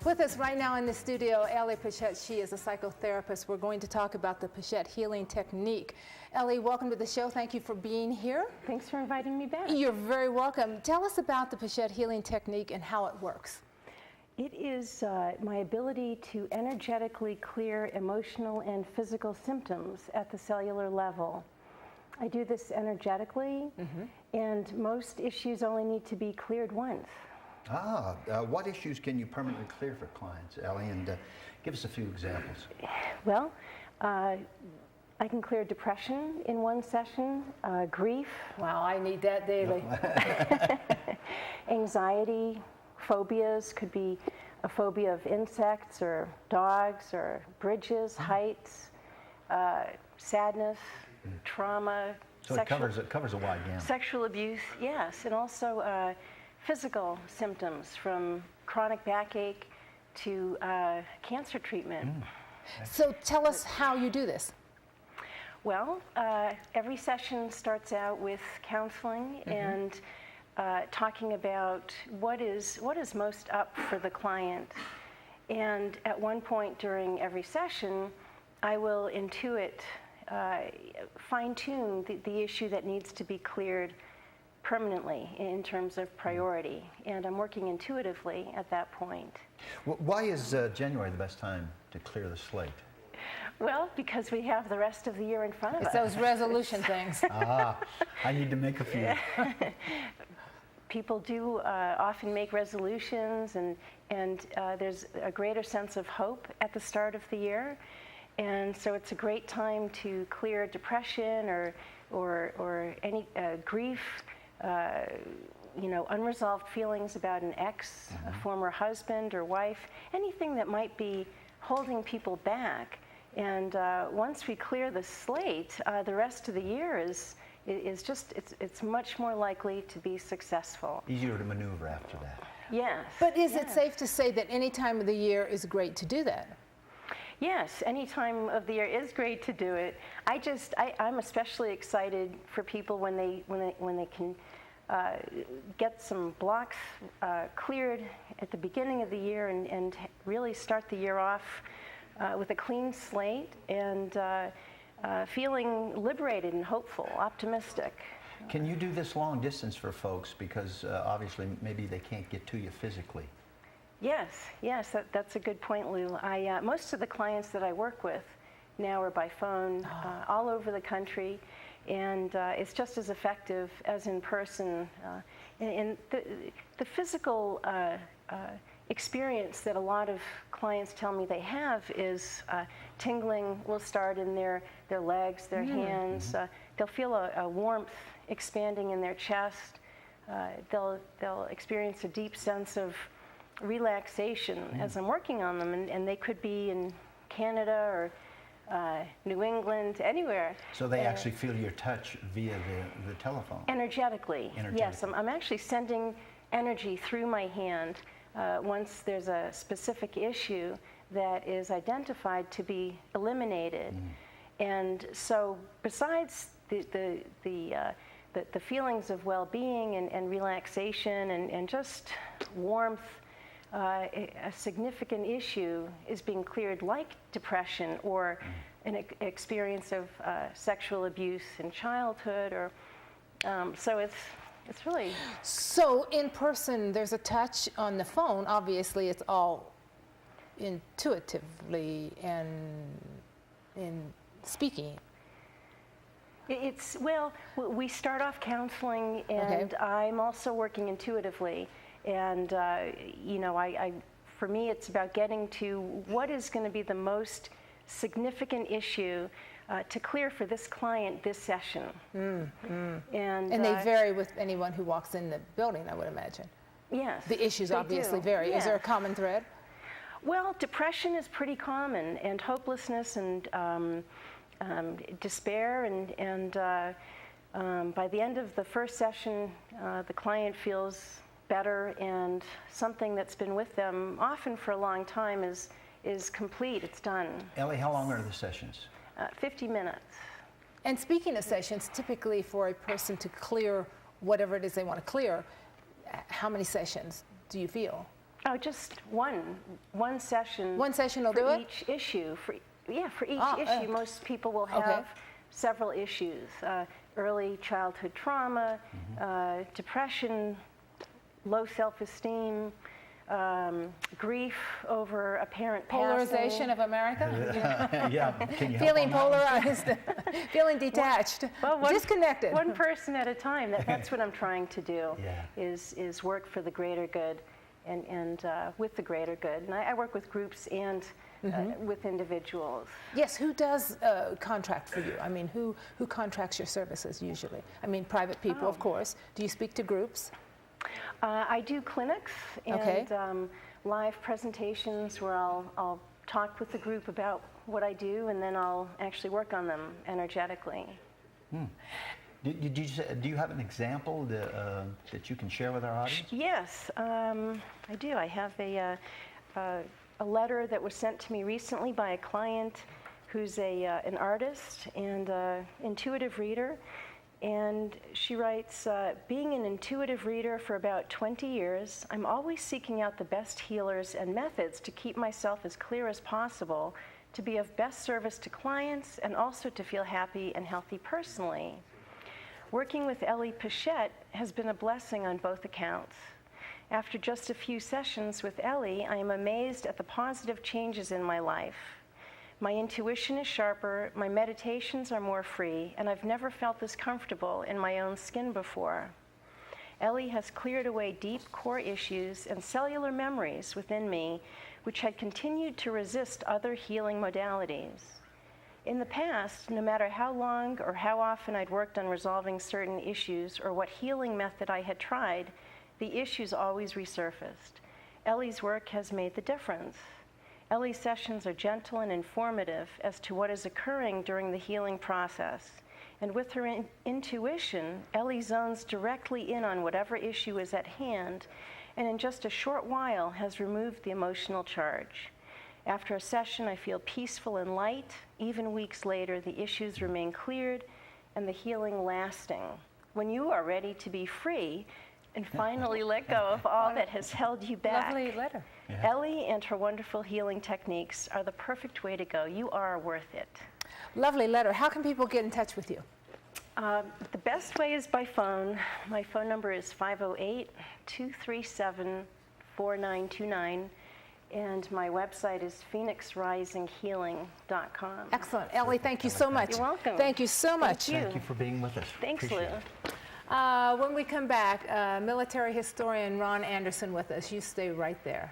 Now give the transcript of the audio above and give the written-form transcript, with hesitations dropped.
With us right now in the studio, Ellie Pechet. She is a psychotherapist. We're going to talk about the Pechet healing technique. Ellie, welcome to the show. Thank you for being here. Thanks for inviting me back. You're very welcome. Tell us about the Pechet healing technique and how it works. It is my ability to energetically clear emotional and physical symptoms at the cellular level. I do this energetically, and most issues only need to be cleared once. What issues can you permanently clear for clients, Ellie? And give us a few examples. Well, I can clear depression in one session, grief. Wow, I need that daily. Anxiety, phobias, could be a phobia of insects or dogs or bridges, heights, sadness, trauma. So it covers a wide gamut. Sexual abuse, yes, and also physical symptoms from chronic backache to cancer treatment. So tell us how you do this. Well, every session starts out with counseling and talking about what is most up for the client. And at one point during every session, I will intuit, fine-tune the issue that needs to be cleared permanently in terms of priority. And I'm working intuitively at that point. Why is January the best time to clear the slate? Well, because we have the rest of the year in front of It's us. those resolution things. I need to make a few. People do often make resolutions, and there's a greater sense of hope at the start of the year. And so it's a great time to clear depression or any grief, unresolved feelings about an ex, a former husband or wife, anything that might be holding people back. And once we clear the slate, the rest of the year is just, it's much more likely to be successful. Easier to maneuver after that. Yes. But is it safe to say that any time of the year is great to do that? Yes, any time of the year is great to do it. I'm especially excited for people when they can get some blocks cleared at the beginning of the year and really start the year off with a clean slate and feeling liberated and hopeful, optimistic. Can you do this long distance for folks? Because obviously maybe they can't get to you physically. Yes, that's a good point, Lou. Most of the clients that I work with now are by phone all over the country, and it's just as effective as in person. And the physical experience that a lot of clients tell me they have is tingling will start in their legs, their hands. They'll feel a warmth expanding in their chest. They'll experience a deep sense of relaxation as I'm working on them, and they could be in Canada or New England, anywhere. So they actually feel your touch via the telephone? Energetically. Yes, I'm actually sending energy through my hand once there's a specific issue that is identified to be eliminated. And so besides the feelings of well-being and relaxation and just warmth, a significant issue is being cleared, like depression or an experience of sexual abuse in childhood, or so it's really. So in person, there's a touch. On the phone, obviously, it's all intuitively and in speaking. We start off counseling, and I'm also working intuitively. And for me, it's about getting to what is going to be the most significant issue to clear for this client this session. And they vary with anyone who walks in the building, I would imagine. Yes. The issues obviously vary. Yes. Is there a common thread? Well, depression is pretty common, and hopelessness and despair, and by the end of the first session, the client feels better, and something that's been with them often for a long time is complete. It's done. Ellie, how long are the sessions? 50 minutes. And speaking of sessions, typically for a person to clear whatever it is they want to clear, how many sessions do you feel? Oh, just one session. One session will for do it? each issue. For each Oh, issue, most people will have okay. several issues: early childhood trauma, depression, low self-esteem, grief over a parent Polarization passing. of America? Yeah, can you help Feeling on that? polarized, feeling detached, Well, disconnected. One person at a time. That's what I'm trying to do. Yeah. Is work for the greater good, and with the greater good. And I work with groups and with individuals. Yes, who does contract for you? I mean, who contracts your services usually? I mean, private people, of course. Do you speak to groups? I do clinics and Okay. Live presentations where I'll talk with the group about what I do, and then I'll actually work on them energetically. Do you have an example that you can share with our audience? Yes, I do. I have a letter that was sent to me recently by a client who's an artist and intuitive reader. And she writes, being an intuitive reader for about 20 years, I'm always seeking out the best healers and methods to keep myself as clear as possible, to be of best service to clients, and also to feel happy and healthy personally. Working with Ellie Pechet has been a blessing on both accounts. After just a few sessions with Ellie, I am amazed at the positive changes in my life. My intuition is sharper, my meditations are more free, and I've never felt this comfortable in my own skin before. Ellie has cleared away deep core issues and cellular memories within me, which had continued to resist other healing modalities. In the past, no matter how long or how often I'd worked on resolving certain issues or what healing method I had tried, the issues always resurfaced. Ellie's work has made the difference. Ellie's sessions are gentle and informative as to what is occurring during the healing process. And with her intuition, Ellie zones directly in on whatever issue is at hand, and in just a short while has removed the emotional charge. After a session, I feel peaceful and light. Even weeks later, the issues remain cleared and the healing lasting. When you are ready to be free and finally let go of all that has held you back, Lovely letter. Yeah. Ellie and her wonderful healing techniques are the perfect way to go. You are worth it. Lovely letter. How can people get in touch with you? The best way is by phone. My phone number is 508-237-4929, and my website is phoenixrisinghealing.com. Excellent. Ellie, thank you so much. You're welcome. Thank you so much. Thank Thank you for being with us. Thanks, Appreciate Lou. it. When we come back, military historian Ron Anderson with us. You stay right there.